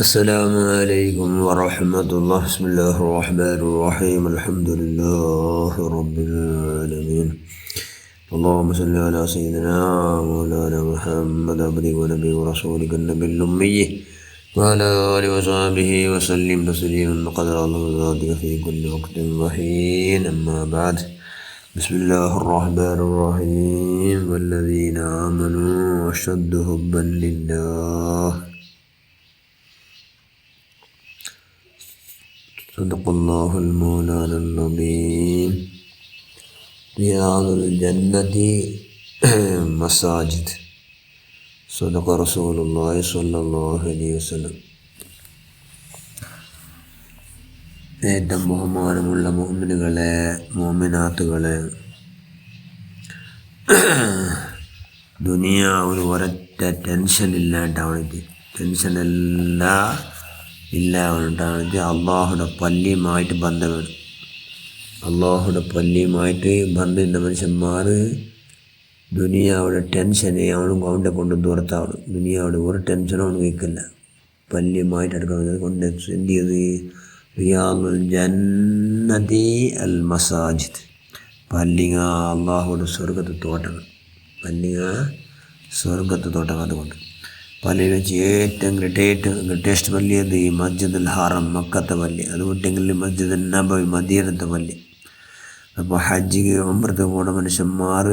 السلام عليكم ورحمة الله. بسم الله الرحمن الرحيم. الحمد لله رب العالمين. اللهم صل على سيدنا مولانا محمد عبدك ونبي ورسولك النبي الأمي وعلى آله وصحبه وسلم تسليما قدر الله ذاتك في كل وقت وحين. أما بعد، بسم الله الرحمن الرحيم. والذين آمنوا أشد حبا لله. صدق الله المولانا العظيم. رياض الجنة مساجد. صدق رسول الله صلى الله عليه وسلم. ഏറ്റവും ബഹുമാനമുള്ള മുഅ്മിനുകളെ, മുഅ്മിനാത്തുകളെ, ദുനിയാവിൽ ഒരൊറ്റ ടെൻഷൻ ഇല്ലാണ്ടാവണിട്ട്, ഇല്ലാണ്ടാവണിട്ട് അള്ളാഹുടെ പള്ളിയുമായിട്ട് ബന്ധം വേണം. അള്ളാഹുടെ പള്ളിയുമായിട്ട് ബന്ധമുള്ള മനുഷ്യന്മാർ ദുനിയാവുടെ ടെൻഷനെ അവനെ കൊണ്ട് ദൂരത്താവണം. ദുനിയാവുടെ ഒരു ടെൻഷനും അവന് വയ്ക്കില്ല. പള്ളിയുമായിട്ട് എടുക്കുന്നത് കൊണ്ട് എന്ത് ചെയ്ത് റിയാദുൽ ജന്നതി അൽ മസാജിദ്. പള്ളിക അള്ളാഹുടെ സ്വർഗത്തെ തോട്ടങ്ങൾ, പള്ളിക സ്വർഗത്തെ തോട്ടങ്ങൾ. അതുകൊണ്ട് പള്ളിയിൽ വെച്ച് ഏറ്റവും ഗ്രേറ്റസ്റ്റ് പള്ളി അത് ഈ മസ്ജിദുൽ ഹറം, മക്കത്തെ പള്ളി. അത് വിട്ടെങ്കിൽ മസ്ജിദുൽ നബവി, മദീനത്തെ പള്ളി. അപ്പോൾ ഹജ്ജിക്ക് ഉംറത്ത് പോണ മനുഷ്യന്മാർ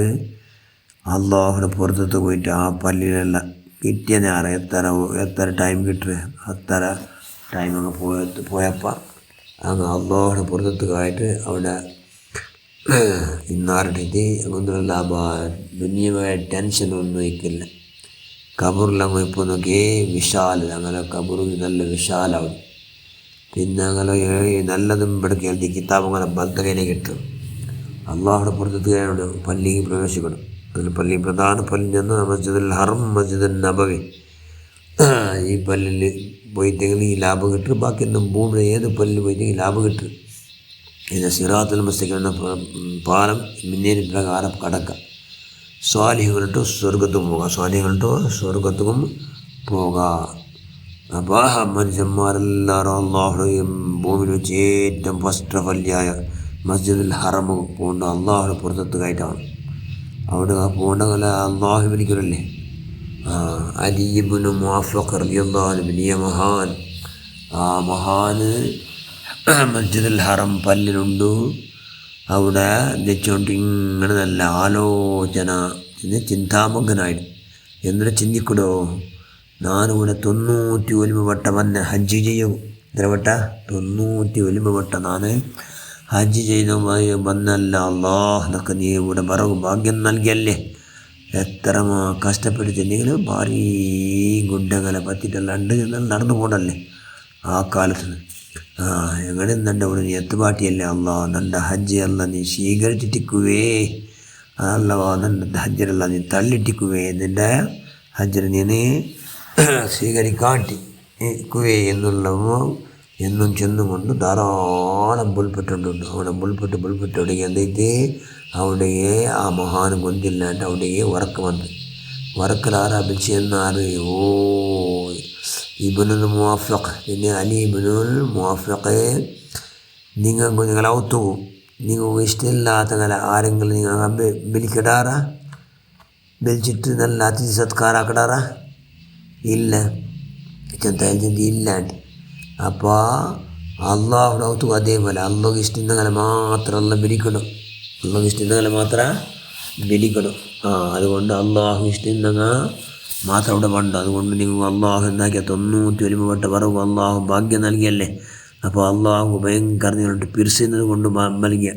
അള്ളാഹുടെ പുറത്ത് പോയിട്ട് ആ പള്ളിയിലല്ല കിട്ടിയ ഞാറ് എത്ര ടൈം കിട്ടുക അത്ര ടൈം അങ്ങ് പോയപ്പോൾ അങ്ങ് അള്ളാഹുടെ പുറത്തേക്കായിട്ട് അവിടെ ഇന്നാറിട്ട് ഒന്നുമില്ല. ദുനിയമായ ടെൻഷനൊന്നും വയ്ക്കില്ല. കബറിലങ്ങ് ഇപ്പോൾ നോക്കിയേ വിശാല, അങ്ങനെ കബർ നല്ല വിശാലാവും. പിന്നെ അങ്ങനെ നല്ലതും ഇവിടെ കേൾത്തി കിതാബ് അങ്ങനെ ബദ്ധകനെ കിട്ടും. അള്ളാഹുടെ പുറത്തെത്തുകയാണ് പള്ളിക്ക് പ്രവേശിക്കണം. അതിൽ പള്ളി പ്രധാന പള്ളി ചെന്ന് മസ്ജിദുൽ ഹറം, മസ്ജിദുൽ നബവി. ഈ പള്ളിയിൽ പോയിട്ടെങ്കിൽ ഈ ലാഭം കിട്ടും. ബാക്കി ഭൂമിയുടെ ഏത് പള്ളിയിൽ പോയിട്ടെങ്കിൽ ലാഭം കിട്ടും. ഇത് സിറാത്തുൽ മുസ്തഖീം എന്ന പാലം മുന്നേറി പ്രകാരം കടക്കാം. സ്വാലിഹുകളിട്ട് സ്വർഗത്തും പോകാം, സ്വർഗത്തും പോകാം. അപ്പോൾ മനുഷ്യന്മാരെല്ലാവരും അള്ളാഹുടെയും ഭൂമിയിൽ വെച്ച് ഏറ്റവും ഫസ്റ്റ് പള്ളിയായ മസ്ജിദുൽ ഹറം പോകേണ്ട അള്ളാഹുടെ പുറത്തെത്തുകയായിട്ടാണ്. അവിടെ പോകേണ്ട അള്ളാഹു വിളിക്കലല്ലേ. അലി ഇബ്നു മുഅഫ്ഫഖ് റളിയല്ലാഹു അൻഹു വലിയ മഹാൻ. ആ മഹാന് മസ്ജിദുൽ ഹറം പള്ളിയിലുണ്ട്. അവിടെ വെച്ചുകൊണ്ട് ഇങ്ങനെ നല്ല ആലോചന, ചിന്താമഗ്നായിട്ട് എന്നിട്ട് ചിന്തിക്കടോ, ഞാനിവിടെ 91 വട്ടം വന്ന് ഹജ്ജ് ചെയ്യും. എത്ര വട്ട? 91 വട്ടം ഞാൻ ഹജ്ജ് ചെയ്തു വന്നല്ല. അള്ളാഹ് എന്നൊക്കെ നീ ഇവിടെ ഭാഗ്യം നൽകിയല്ലേ. എത്ര കഷ്ടപ്പെട്ടിട്ടുണ്ടെങ്കിലും ഭാരീ ഗുഡ്ഡങ്ങളെ പറ്റിയിട്ടെല്ലാം ഉണ്ട് എന്നാൽ നടന്നു പോകണല്ലേ ആ കാലത്ത്. എങ്ങനെ നിൻ്റെ അവിടെ നീ എത്തുപാട്ടിയല്ലേ. അല്ലാ നിൻ്റെ ഹജ്ജ് അല്ല നീ സ്വീകരിച്ചിട്ടിക്കുവേ. അല്ല നിൻ്റെ ഹജ്ജറല്ല നീ തള്ളിട്ടിക്കുവേ. നിൻ്റെ ഹജ്ജർ നീ സ്വീകരിക്കാട്ടിക്കുവേ എന്നുള്ളവോ എന്നും ചെന്നുകൊണ്ട് ധാരാളം ബുൾപ്പെട്ടുണ്ട്. അവിടെ ബുൾപ്പെട്ട് അവിടെ എന്തായിട്ട് അവിടെ ആ മഹാന് ഗൊന്തില്ലാണ്ട് അവിടെ ഉറക്കം വന്ന് വറക്കലാറാ വിളിച്ചെന്നാറ്. ഇബ്നുൽ മുഅഫ്ഫഖ്, പിന്നെ അലി ഇബ്നുൽ മുഅഫ്ഫഖ്, നിങ്ങളൗത്തു നിങ്ങൾക്ക് ഇഷ്ടമില്ലാത്ത ആരെങ്കിലും നിങ്ങൾ ബലിക്കിടാറാ? ബലിച്ചിട്ട് നല്ല അതിഥി സത്കാരാക്കിടാറാ? ഇല്ല, ചെന്തായാലും ഇല്ലാണ്ട്. അപ്പോൾ അള്ളാഹുടെ ഔത്തു അതേപോലെ അള്ളാഹ് ഇഷ്ടം മാത്രം അല്ല ബലിക്കണം. അള്ളാഹ് ഇഷ്ടം മാത്രം ബലിക്കണം. അതുകൊണ്ട് അള്ളാഹു ഇഷ്ടം മാത്രം അവിടെ വേണ്ട. അതുകൊണ്ട് നിങ്ങൾ അള്ളാഹു എന്താക്കിയ 91 വട്ടം പറവ് അള്ളാഹു ഭാഗ്യം നൽകിയല്ലേ. അപ്പോൾ അള്ളാഹു ഭയങ്കര നിങ്ങളുടെ പിരിച്ചുന്നത് കൊണ്ട് നൽകിയ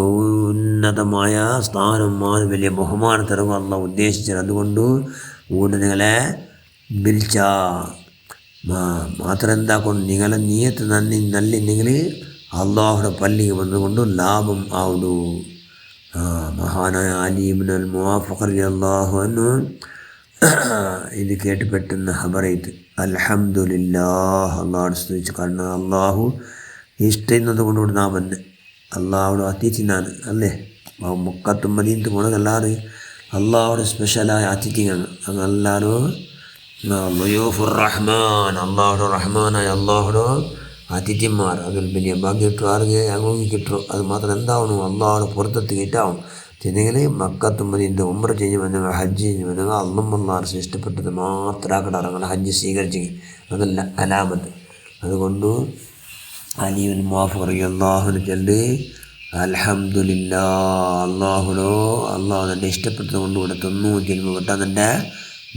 ഉന്നതമായ സ്ഥാനം, വലിയ ബഹുമാനത്തരവും അള്ളാഹു ഉദ്ദേശിച്ചത്. അതുകൊണ്ട് കൂടെ നിങ്ങളെ വിളിച്ച മാത്രം എന്താക്കൊണ്ട് നിങ്ങളെ നീയത്ത് നല്ലില്ലെങ്കിൽ അള്ളാഹുടെ പള്ളിക്ക് വന്നുകൊണ്ട് ലാഭം ആവുന്നു. മഹാനായ അലി ഇബ്നുൽ മുഅഫ്ഫഖ് റളിയല്ലാഹു അൻഹു ഇത് കേട്ട് പെട്ടെന്ന് ഹബറേത്ത് അൽഹംദുലില്ലാഹ് അള്ളാഹുടെ സ്തുതിച്ചു. കാരണം അള്ളാഹു ഇഷ്ടം കൊണ്ടുകൊണ്ട് നാ വന്ന് അള്ളാഹുടെ അതിഥിനാണ് അല്ലേ. മക്കത്തും മദീനത്ത് പോണത് എല്ലാവരും അള്ളാഹുടെ സ്പെഷ്യലായ അതിഥിയാണ്. അങ്ങെല്ലാവരും ളുയൂഫുർ റഹ്മാൻ, അള്ളാഹുടെ റഹ്മാനായ അള്ളാഹുടെ അതിഥിമാർ. അതിൽ വലിയ ഭാഗ്യം കിട്ടും, ആർക്ക് അങ്ങോട്ട് കിട്ടും. അത് മാത്രം എന്താവണം, അള്ളാഹുടെ പുറത്തെത്തി കിട്ടാവും. ചെന്നെങ്കിൽ മക്കത്തുമ്പോൾ ഇത് ഉംറ ചെയ്യുമ്പോൾ നിങ്ങൾ ഹജ്ജ് ചെയ്യുമ്പോൾ നിങ്ങൾ അള്ളാഹ് ഇഷ്ടപ്പെട്ടത് മാത്രമാക്കട്ടെ നിങ്ങൾ ഹജ്ജ് സ്വീകരിച്ചെങ്കിൽ അതല്ല അലാമത്ത്. അതുകൊണ്ട് അലിയുൽ മുവാഫിഖ് റളിയല്ലാഹുവിനെ ചൊല്ലി അൽഹംദുലില്ലാ, അള്ളാഹു എൻ്റെ ഇഷ്ടപ്പെട്ടത് കൊണ്ട് ഇവിടെ തന്നു ചെല്ലുമ്പോൾ വിട്ടാൽ എൻ്റെ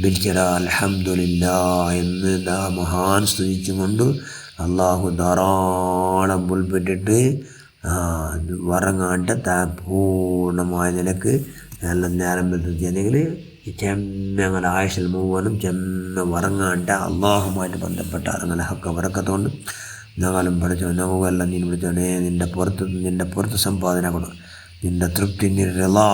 വിളിച്ചിട അൽഹംദുലില്ലാ എന്ന് മഹാൻ സ്തുതിച്ചുകൊണ്ട് അള്ളാഹു ധാരാളം പുൽപ്പെട്ടിട്ട് വറങ്ങാണ്ട് പൂർണ്ണമായ നിലക്ക് നല്ല നേരം വരുത്തിയെങ്കിൽ ചെമ്മ ആയുഷിൽ മുഴുവനും ചെമ്മ വറങ്ങാണ്ട അള്ളാഹുമായിട്ട് ബന്ധപ്പെട്ട അങ്ങനെ ഹക്ക വറക്കത്തോണ്ട് ഞങ്ങളും പഠിച്ചോ ഞങ്ങളെല്ലാം നീ വിളിച്ചോണേ. നിൻ്റെ പുറത്ത് സമ്പാദന കൊടുക്കും, നിൻ്റെ തൃപ്തി നിരളാ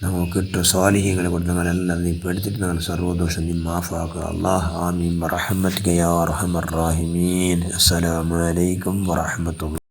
നമുക്ക് കിട്ടും. സ്വാലിഹ്യങ്ങളെ കൊണ്ട് ഞങ്ങളെല്ലാം നീ പഠിച്ചിട്ട് ഞങ്ങൾ സർവ്വദോഷം നീ മാഫാക്കുക. അല്ലാഹ് ആമീൻ ബിറഹ്മതിക യാ അർഹമർ റാഹിമീൻ. അസ്സലാമു അലൈക്കും വറഹ്മത്തുള്ളാഹി.